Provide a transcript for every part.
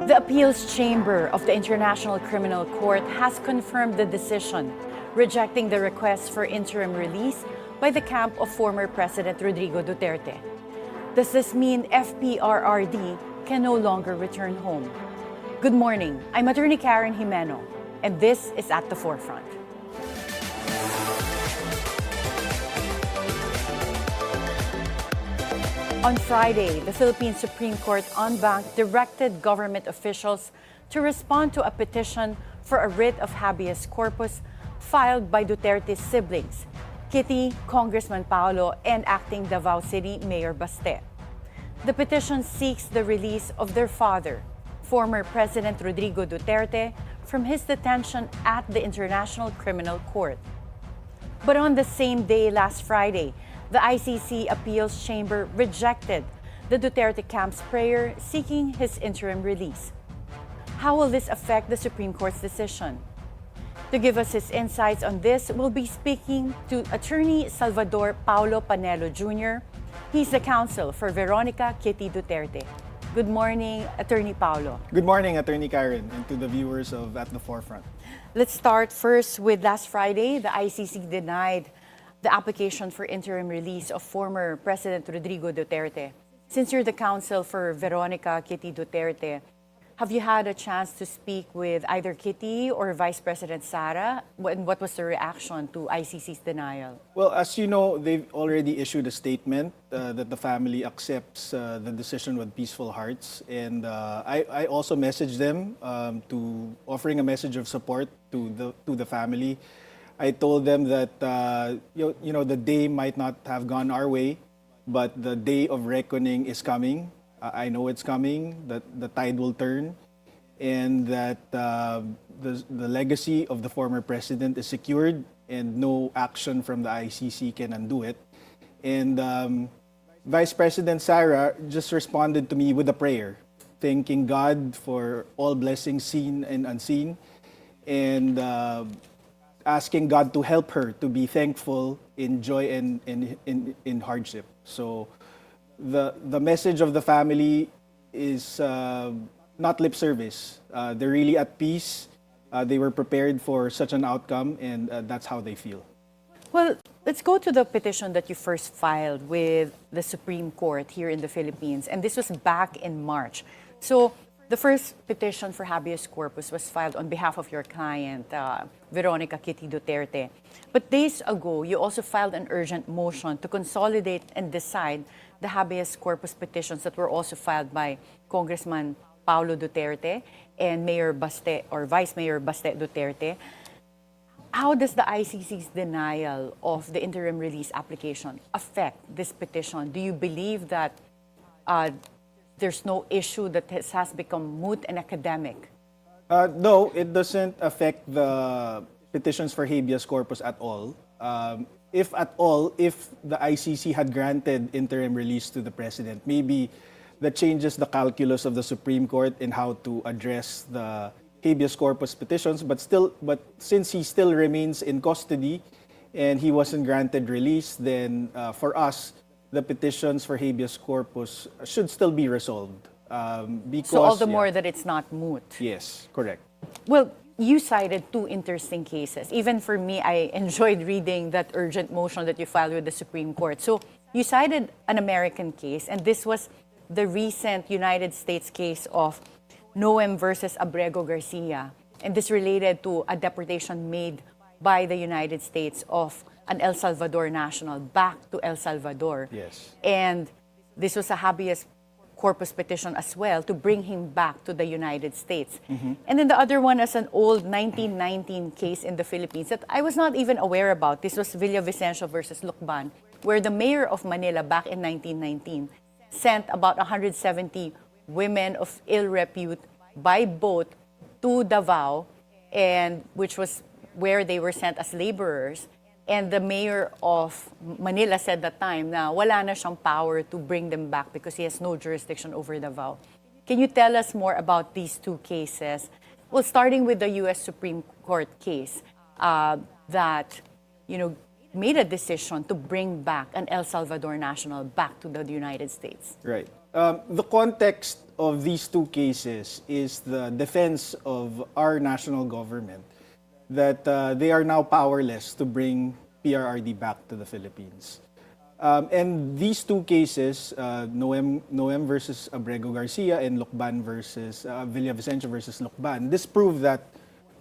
The appeals chamber of the International Criminal Court has confirmed the decision, rejecting the request for interim release by the camp of former President Rodrigo Duterte. Does this mean FPRRD can no longer return home? Good morning, I'm Atty. Jimeno, and this is At the Forefront. On Friday, the Philippine Supreme Court en banc directed government officials to respond to a petition for a writ of habeas corpus filed by Duterte's siblings, Kitty, Congressman Paolo, and acting Davao City Mayor Baste. The petition seeks the release of their father, former President Rodrigo Duterte, from his detention at the International Criminal Court. But on the same day last Friday, the ICC Appeals Chamber rejected the Duterte camp's prayer seeking his interim release. How will this affect the Supreme Court's decision? To give us his insights on this, we'll be speaking to Attorney Salvador Paolo Panelo Jr. He's the counsel for Veronica Kitty Duterte. Good morning, Attorney Paolo. Good morning, Attorney Karen, and to the viewers of At the Forefront. Let's start first with last Friday. The ICC denied the application for interim release of former President Rodrigo Duterte. Since you're the counsel for Veronica Kitty Duterte, have you had a chance to speak with either Kitty or Vice President Sara? And what was the reaction to ICC's denial? Well, as you know, they've already issued a statement that the family accepts the decision with peaceful hearts. And I also messaged them to offering a message of support to the family. I told them that the day might not have gone our way, but the day of reckoning is coming. I know it's coming, that the tide will turn, and that the legacy of the former president is secured and no action from the ICC can undo it. And Vice President Sara just responded to me with a prayer, thanking God for all blessings seen and unseen, and asking God to help her to be thankful in joy and in hardship. So the message of the family is not lip service. They're really at peace. They were prepared for such an outcome, and that's how they feel. Well, let's go to the petition that you first filed with the Supreme Court here in the Philippines, and this was back in March. So the first petition for habeas corpus was filed on behalf of your client, Veronica Kitty Duterte. But days ago, you also filed an urgent motion to consolidate and decide the habeas corpus petitions that were also filed by Congressman Paolo Duterte and Mayor Baste or Vice Mayor Baste Duterte. How does the ICC's denial of the interim release application affect this petition? Do you believe that there's no issue that has become moot and academic? No, it doesn't affect the petitions for habeas corpus at all. If at all, if the ICC had granted interim release to the president, maybe that changes the calculus of the Supreme Court in how to address the habeas corpus petitions. But since he still remains in custody and he wasn't granted release, then for us, the petitions for habeas corpus should still be resolved. Because, so all the more that it's not moot. Yes, correct. Well, you cited two interesting cases. Even for me, I enjoyed reading that urgent motion that you filed with the Supreme Court. So you cited an American case, and this was the recent United States case of Noem versus Abrego Garcia. And this related to a deportation made by the United States of an El Salvador national back to El Salvador. Yes. And this was a habeas corpus petition as well to bring him back to the United States. Mm-hmm. And then the other one is an old 1919 case in the Philippines that I was not even aware about. This was Villavicencio versus Lucban, where the mayor of Manila back in 1919 sent about 170 women of ill repute by boat to Davao, and which was where they were sent as laborers. And the mayor of Manila said that time na wala na siyang power to bring them back because he has no jurisdiction over Davao. Can you tell us more about these two cases? Well, starting with the U.S. Supreme Court case that, made a decision to bring back an El Salvador national back to the United States? Right. The context of these two cases is the defense of our national government that they are now powerless to bring PRRD back to the Philippines. And these two cases, Noem versus Abrego Garcia and Lucban versus Villavicencio versus Lucban, disprove that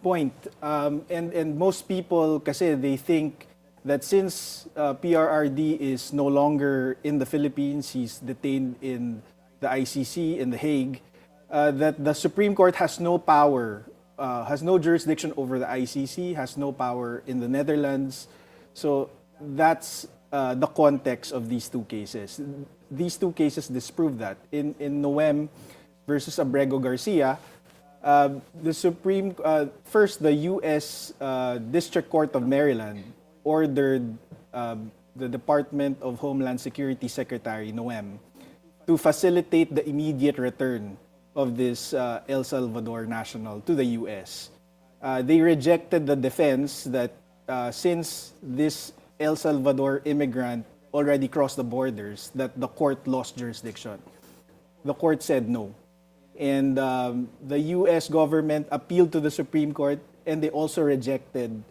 point. And most people, kasi they think that since PRRD is no longer in the Philippines, he's detained in the ICC in The Hague, that the Supreme Court has no power, has no jurisdiction over the ICC, has no power in the Netherlands. So that's the context of these two cases. These two cases disprove that. In Noem versus Abrego Garcia, first the U.S. District Court of Maryland ordered the Department of Homeland Security Secretary Noem to facilitate the immediate return of this El Salvador national to the U.S. They rejected the defense that since this El Salvador immigrant already crossed the borders, that the court lost jurisdiction. The court said no. And the U.S. government appealed to the Supreme Court, and they also rejected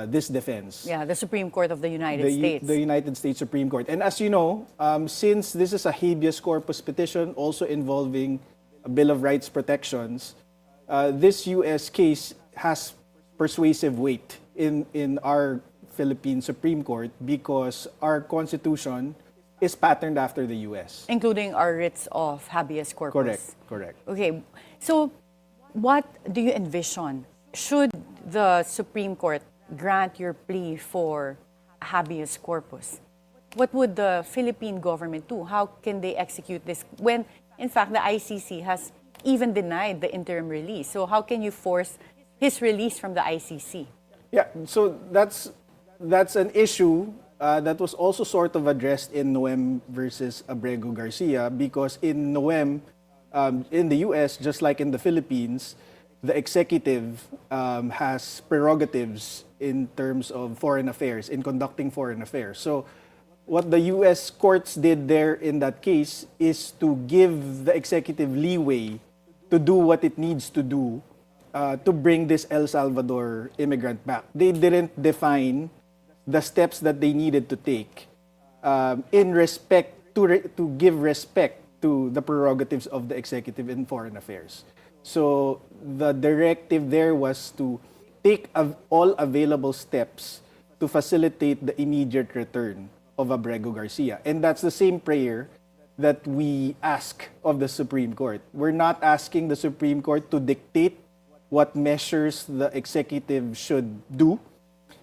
this defense. Yeah, the Supreme Court of the United States. The United States Supreme Court. And as you know, since this is a habeas corpus petition also involving a Bill of Rights protections, this U.S. case has persuasive weight in our Philippine Supreme Court because our Constitution is patterned after the U.S. Including our writs of habeas corpus. Correct. Okay, so what do you envision? Should the Supreme Court grant your plea for habeas corpus, what would the Philippine government do? How can they execute this when, in fact, the ICC has even denied the interim release? So how can you force his release from the ICC? Yeah, so that's an issue that was also sort of addressed in Noem versus Abrego Garcia because in Noem, in the U.S., just like in the Philippines, the executive has prerogatives in terms of foreign affairs, in conducting foreign affairs. So what the U.S. courts did there in that case is to give the executive leeway to do what it needs to do to bring this El Salvador immigrant back. They didn't define the steps that they needed to take in respect to give respect to the prerogatives of the executive in foreign affairs. So the directive there was to take all available steps to facilitate the immediate return of Abrego Garcia. And that's the same prayer that we ask of the Supreme Court. We're not asking the Supreme Court to dictate what measures the executive should do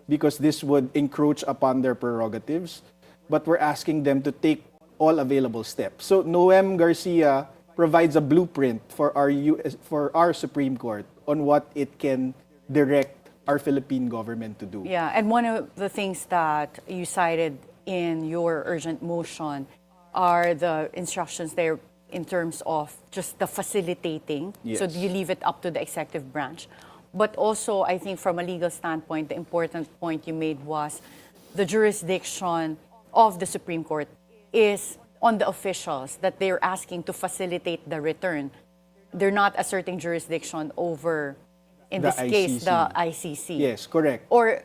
because this would encroach upon their prerogatives, but we're asking them to take all available steps. So Noem Garcia provides a blueprint for our Supreme Court on what it can direct our Philippine government to do. Yeah, and one of the things that you cited in your urgent motion are the instructions there in terms of just the facilitating. Yes. So you leave it up to the executive branch. But also, I think from a legal standpoint, the important point you made was the jurisdiction of the Supreme Court is on the officials that they're asking to facilitate the return. They're not asserting jurisdiction over, in The this case, ICC. the ICC. Yes, correct. Or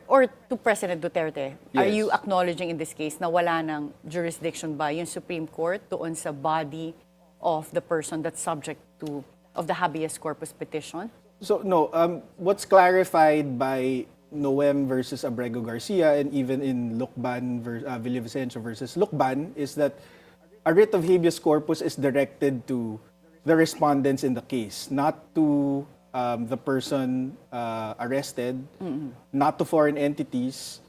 to President Duterte, are Yes. you acknowledging in this case na wala ng jurisdiction ba yung Supreme Court doon sa body of the person that's subject to of the habeas corpus petition? So no, what's clarified by Noem versus Abrego Garcia and even in Villavicencio versus Lucban is that a writ of habeas corpus is directed to the respondents in the case, not to the person arrested, not to foreign entities.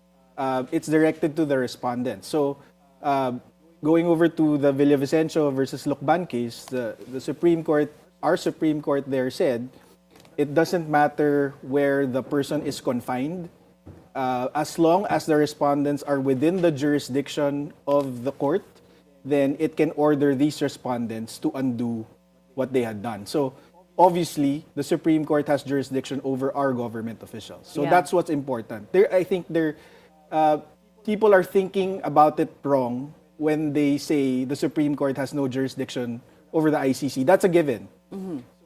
It's directed to the respondents. So going over to the Villavicencio versus Lucban case, the Supreme Court, our Supreme Court there said, it doesn't matter where the person is confined, as long as the respondents are within the jurisdiction of the court, then it can order these respondents to undo what they had done. So obviously, the Supreme Court has jurisdiction over our government officials. So Yeah. that's what's important. I think people are thinking about it wrong when they say the Supreme Court has no jurisdiction over the ICC. That's a given.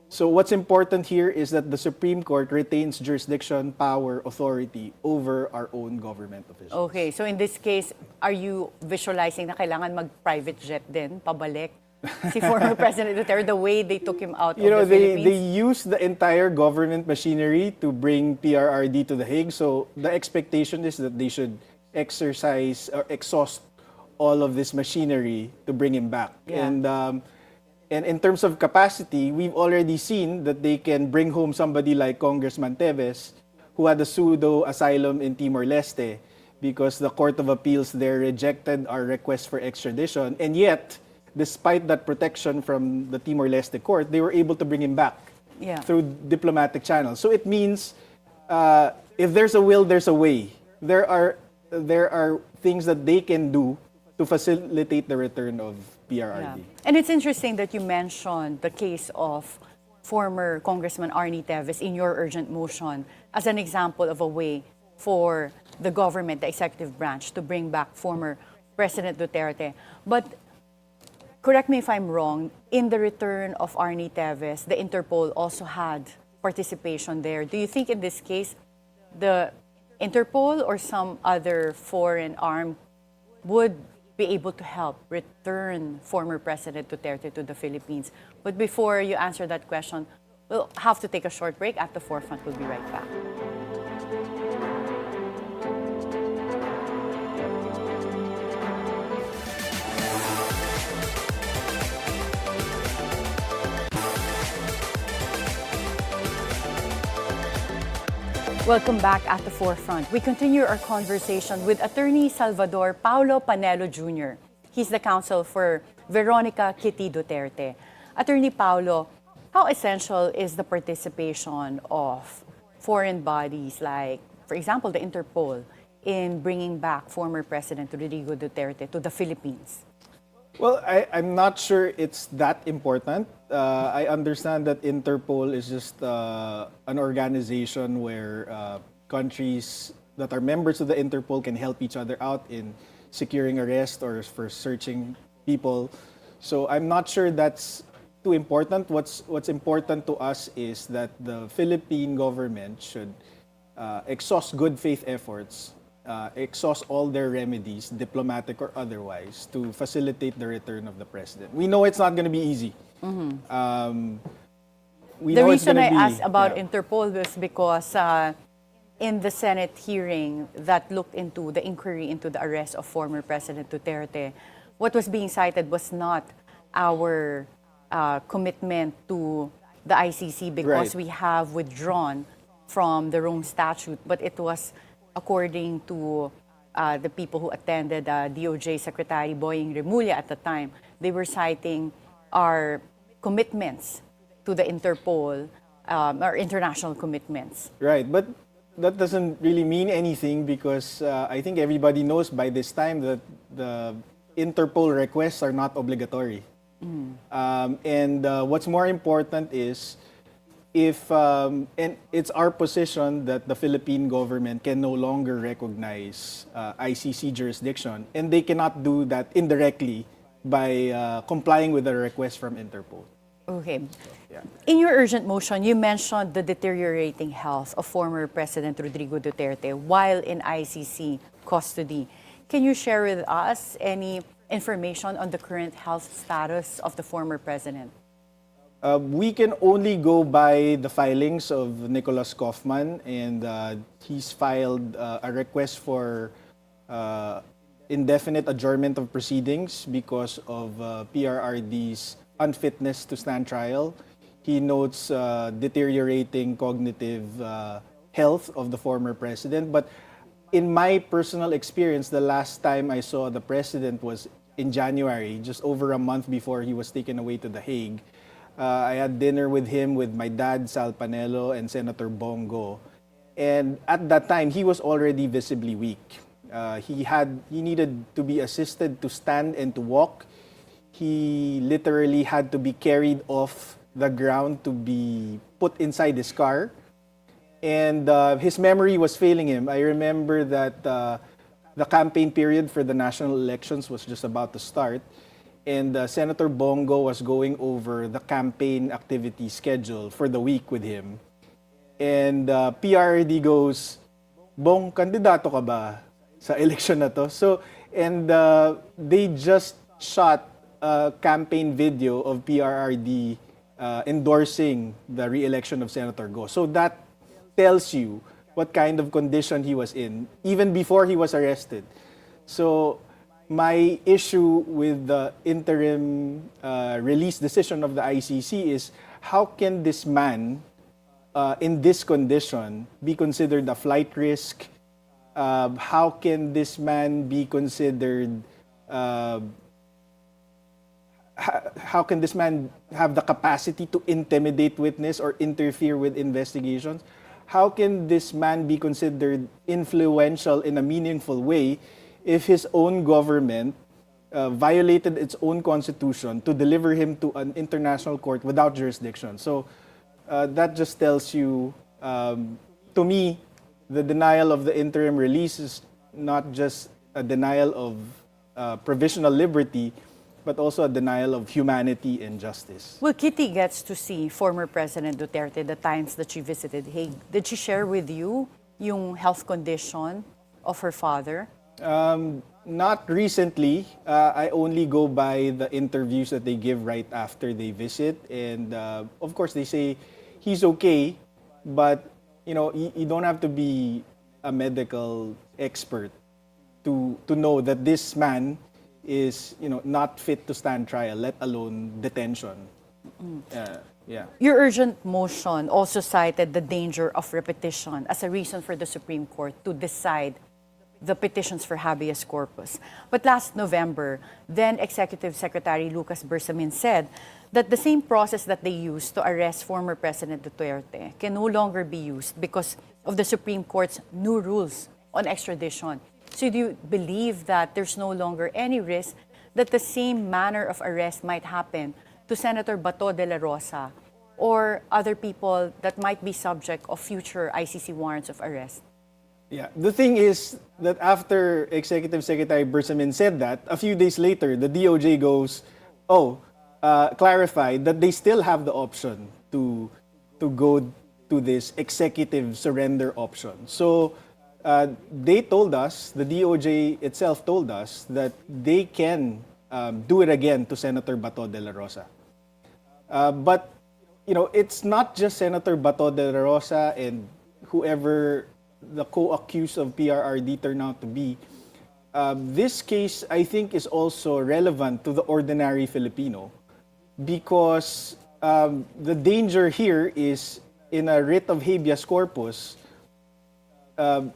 So what's important here is that the Supreme Court retains jurisdiction, power, authority over our own government officials. Okay, so in this case, are you visualizing na kailangan mag-private jet din, pabalik, si former President Duterte, the way they took him out of the Philippines? They used the entire government machinery to bring PRRD to The Hague. So the expectation is that they should exercise or exhaust all of this machinery to bring him back. Yeah. And in terms of capacity, we've already seen that they can bring home somebody like Congressman Teves, who had a pseudo asylum in Timor-Leste because the Court of Appeals there rejected our request for extradition. And yet, despite that protection from the Timor-Leste court, they were able to bring him back through diplomatic channels. So it means if there's a will, there's a way. There are things that they can do to facilitate the return of PRRD. Yeah. And it's interesting that you mentioned the case of former Congressman Atty. Teves in your urgent motion as an example of a way for the government, the executive branch, to bring back former President Duterte. But correct me if I'm wrong, in the return of Atty. Teves, the Interpol also had participation there. Do you think in this case, the Interpol or some other foreign arm would be able to help return former President Duterte to the Philippines? But before you answer that question, we'll have to take a short break. At the forefront, we'll be right back. Welcome back at the forefront. We continue our conversation with Attorney Salvador Paolo Panelo Jr. He's the counsel for Veronica Kitty Duterte. Attorney Paolo, how essential is the participation of foreign bodies like, for example, the Interpol in bringing back former President Rodrigo Duterte to the Philippines? Well, I'm not sure it's that important. I understand that Interpol is just an organization where countries that are members of the Interpol can help each other out in securing arrest or for searching people. So I'm not sure that's too important. What's important to us is that the Philippine government should exhaust good faith efforts, exhaust all their remedies, diplomatic or otherwise, to facilitate the return of the president. We know it's not going to be easy. The reason I asked about Interpol was because in the Senate hearing that looked into the inquiry into the arrest of former President Duterte, what was being cited was not our commitment to the ICC because we have withdrawn from the Rome Statute, but it was according to the people who attended DOJ Secretary Boying Remulla at the time. They were citing our commitments to the Interpol, our international commitments. Right, but that doesn't really mean anything because I think everybody knows by this time that the Interpol requests are not obligatory. And what's more important is and it's our position that the Philippine government can no longer recognize ICC jurisdiction, and they cannot do that indirectly by complying with the request from Interpol. Okay. In your urgent motion, you mentioned the deteriorating health of former President Rodrigo Duterte while in ICC custody. Can you share with us any information on the current health status of the former president? We can only go by the filings of Nicholas Kaufman, and he's filed a request for indefinite adjournment of proceedings because of PRRD's unfitness to stand trial. He notes deteriorating cognitive health of the former president. But in my personal experience, the last time I saw the president was in January, just over a month before he was taken away to The Hague. I had dinner with him, with my dad, Sal Panelo, and Senator Bongo. And at that time, he was already visibly weak. He needed to be assisted to stand and to walk. He literally had to be carried off the ground to be put inside his car. And his memory was failing him. I remember that the campaign period for the national elections was just about to start, and Senator Bongo was going over the campaign activity schedule for the week with him. And PRD goes, Bong, kandidato ka ba sa election na to? So, and they just shot a campaign video of PRRD endorsing the re-election of Senator Go. So that tells you what kind of condition he was in, even before he was arrested. So my issue with the interim release decision of the ICC is, how can this man, in this condition, be considered a flight risk? How can this man be considered, how can this man have the capacity to intimidate witness or interfere with investigations? How can this man be considered influential in a meaningful way if his own government violated its own constitution to deliver him to an international court without jurisdiction? So that just tells you, to me, the denial of the interim release is not just a denial of provisional liberty, but also a denial of humanity and justice. Well, Kitty gets to see former President Duterte the times that she visited Hague. Did she share with you yung health condition of her father? Not recently. I only go by the interviews that they give right after they visit. And of course, they say he's okay, but you don't have to be a medical expert to know that this man is not fit to stand trial, let alone detention. Yeah. Your urgent motion also cited the danger of repetition as a reason for the Supreme Court to decide the petitions for habeas corpus. But last November, then Executive Secretary Lucas Bersamin said that the same process that they used to arrest former President Duterte can no longer be used because of the Supreme Court's new rules on extradition. So do you believe that there's no longer any risk that the same manner of arrest might happen to Senator Bato de la Rosa or other people that might be subject of future ICC warrants of arrest? Yeah, the thing is that after Executive Secretary Bersamin said that, a few days later, the DOJ goes, clarified that they still have the option to go to this executive surrender option. So they told us, the DOJ itself told us, that they can do it again to Senator Bato de la Rosa. But, it's not just Senator Bato de la Rosa and whoever the co-accused of PRRD turn out to be. This case, I think, is also relevant to the ordinary Filipino because the danger here is in a writ of habeas corpus,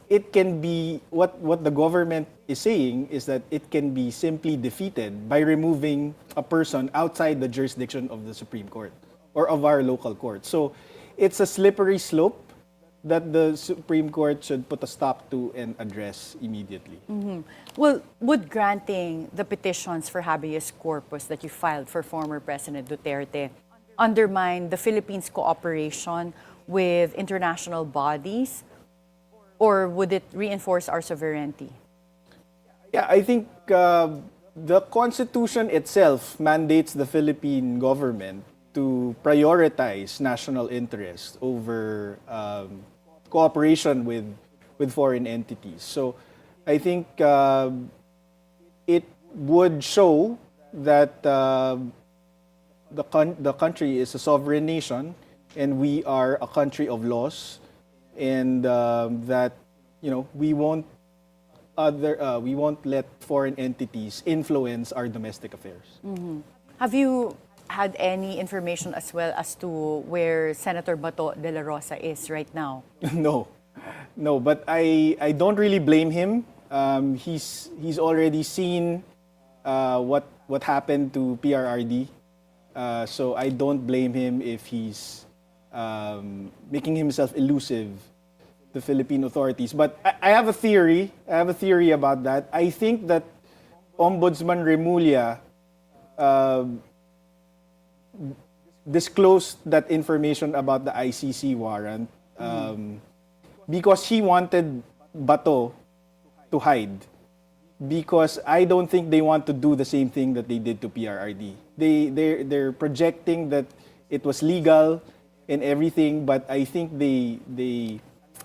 it can be, what the government is saying is that it can be simply defeated by removing a person outside the jurisdiction of the Supreme Court or of our local court. So it's a slippery slope that the Supreme Court should put a stop to and address immediately. Mm-hmm. Well, would granting the petitions for habeas corpus that you filed for former President Duterte undermine the Philippines' cooperation with international bodies, or would it reinforce our sovereignty? Yeah, I think the Constitution itself mandates the Philippine government to prioritize national interest over cooperation with foreign entities. So I think it would show that the country is a sovereign nation and we are a country of laws, and that we won't let foreign entities influence our domestic affairs. Mm-hmm. Have you had any information as well as to where Senator Bato de la Rosa is right now? No, but I don't really blame him. He's already seen what happened to PRRD, so I don't blame him if he's making himself elusive to Philippine authorities. But I have a theory. About that. I think that Ombudsman Remulla disclosed that information about the ICC warrant because he wanted Bato to hide. because I don't think they want to do the same thing that they did to PRRD. They're projecting that it was legal and everything, but I think they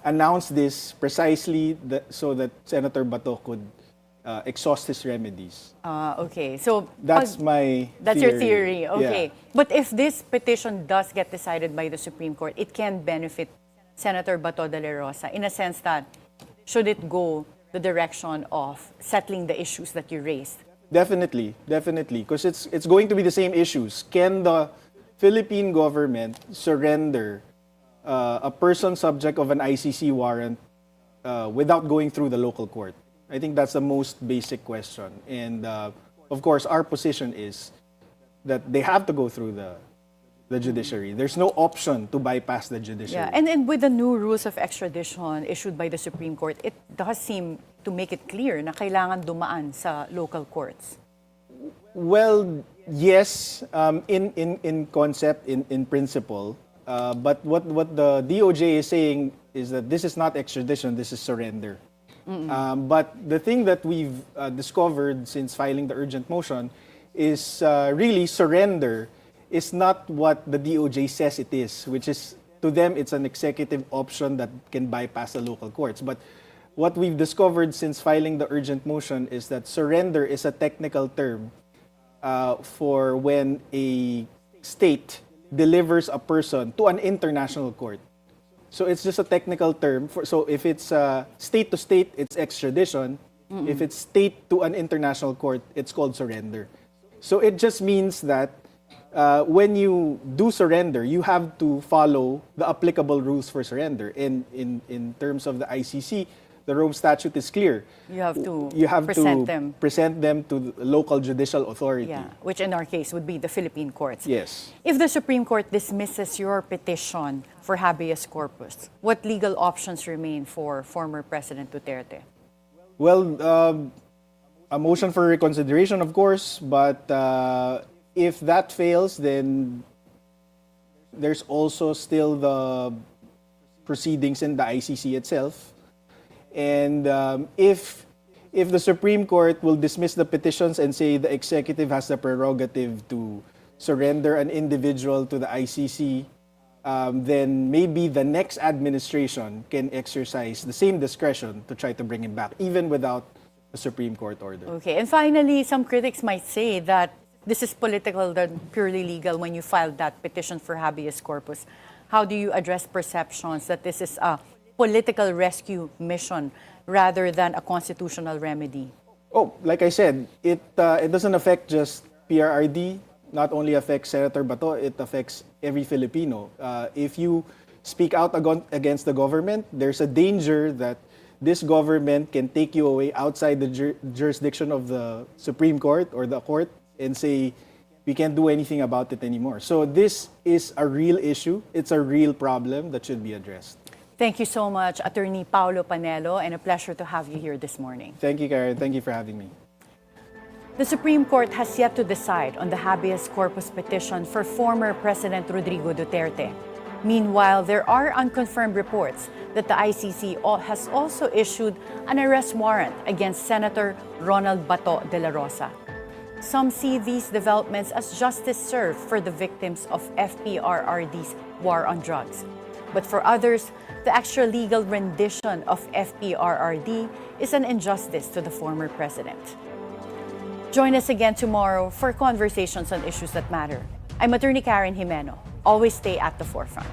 announced this precisely so that Senator Bato could exhaust his remedies. Okay. So That's my That's theory. your theory. Okay. Yeah. But if this petition does get decided by the Supreme Court, it can benefit Senator Bato de la Rosa in a sense that should it go the direction of settling the issues that you raised? Definitely, because it's going to be the same issues. Can the Philippine government surrender a person subject of an ICC warrant without going through the local court? I think that's the most basic question. And of course, our position is that they have to go through the judiciary. There's no option to bypass the judiciary. Yeah, and with the new rules of extradition issued by the Supreme Court, it does seem to make it clear na kailangan dumaan sa local courts. Well, yes, in concept, in principle, but what the DOJ is saying is that this is not extradition, this is surrender. But the thing that we've discovered since filing the urgent motion is really surrender is not what the DOJ says it is, which is, to them, it's an executive option that can bypass the local courts. But what we've discovered since filing the urgent motion is that surrender is a technical term for when a state delivers a person to an international court. So it's just a technical term. So if it's state to state, it's extradition. If it's state to an international court, it's called surrender. So it just means that when you do surrender, you have to follow the applicable rules for surrender. And in terms of the ICC, the Rome Statute is clear. You have to present them to the local judicial authority. Yeah, which in our case would be the Philippine courts. Yes. If the Supreme Court dismisses your petition for habeas corpus, what legal options remain for former President Duterte? Well, a motion for reconsideration, of course, but if that fails, then there's also still the proceedings in the ICC itself. And if the Supreme Court will dismiss the petitions and say the executive has the prerogative to surrender an individual to the ICC, then maybe the next administration can exercise the same discretion to try to bring him back, even without a Supreme Court order. Okay, and finally, some critics might say that this is political than purely legal when you filed that petition for habeas corpus. How do you address perceptions that this is a political rescue mission rather than a constitutional remedy? Oh, like I said, it doesn't affect just PRRD, not only affects Senator Bato, it affects every Filipino. If you speak out against the government, there's a danger that this government can take you away outside the jurisdiction of the Supreme Court or the court and say, we can't do anything about it anymore. So this is a real issue. It's a real problem that should be addressed. Thank you so much, Atty. Paolo Panelo, and a pleasure to have you here this morning. Thank you, Karen. Thank you for having me. The Supreme Court has yet to decide on the habeas corpus petition for former President Rodrigo Duterte. Meanwhile, there are unconfirmed reports that the ICC has also issued an arrest warrant against Senator Ronald Bato de la Rosa. Some see these developments as justice served for the victims of FPRRD's war on drugs. But for others, the extra-legal rendition of FPRRD is an injustice to the former president. Join us again tomorrow for conversations on issues that matter. I'm Atty. Karen Jimeno. Always stay at the forefront.